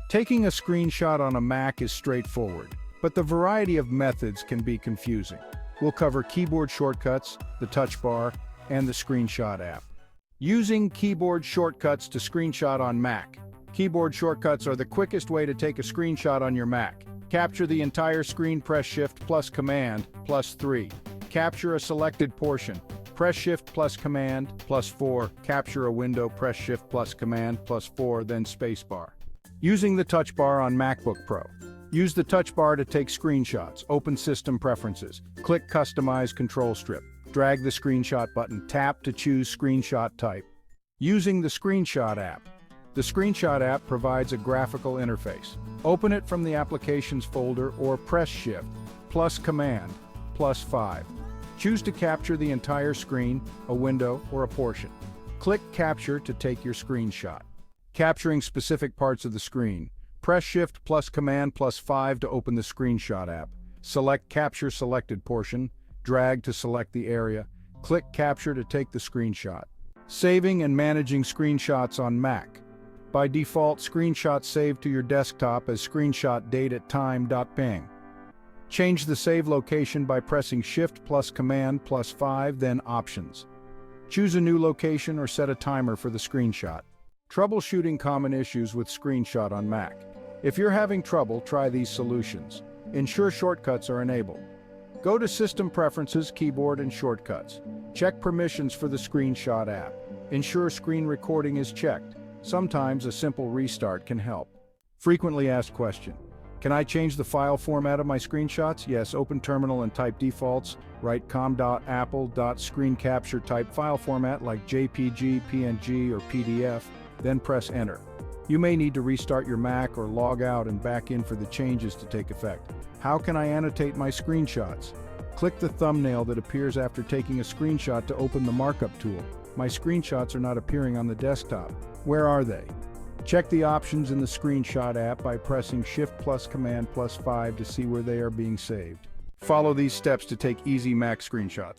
Taking a screenshot on a Mac is straightforward, but the variety of methods can be confusing. We'll cover keyboard shortcuts, the touch bar, and the screenshot app. Using keyboard shortcuts to screenshot on Mac. Keyboard shortcuts are the quickest way to take a screenshot on your Mac. Capture the entire screen, press Shift plus Command plus 3. Capture a selected portion. Press Shift plus Command plus 4. Capture a window, press Shift plus Command plus 4, then spacebar. Using the touch bar on MacBook Pro. Use the touch bar to take screenshots. Open System Preferences. Click Customize Control Strip. Drag the screenshot button. Tap to choose screenshot type. Using the screenshot app. The screenshot app provides a graphical interface. Open it from the Applications folder or press Shift plus Command plus 5. Choose to capture the entire screen, a window, or a portion. Click Capture to take your screenshot. Capturing specific parts of the screen. Press Shift plus Command plus 5 to open the screenshot app. Select Capture Selected Portion. Drag to select the area. Click Capture to take the screenshot. Saving and managing screenshots on Mac. By default, screenshots save to your desktop as screenshot date at time.png. Change the save location by pressing Shift plus Command plus 5, then Options. Choose a new location or set a timer for the screenshot. Troubleshooting common issues with screenshot on Mac. If you're having trouble, try these solutions. Ensure shortcuts are enabled. Go to System Preferences, Keyboard and Shortcuts. Check permissions for the screenshot app. Ensure screen recording is checked. Sometimes a simple restart can help. Frequently asked question. Can I change the file format of my screenshots? Yes, open Terminal and type defaults. Write com.apple.screencapture, type file format like JPG, PNG, or PDF, then press Enter. You may need to restart your Mac or log out and back in for the changes to take effect. How can I annotate my screenshots? Click the thumbnail that appears after taking a screenshot to open the markup tool. My screenshots are not appearing on the desktop. Where are they? Check the options in the screenshot app by pressing Shift plus Command plus 5 to see where they are being saved. Follow these steps to take easy Mac screenshots.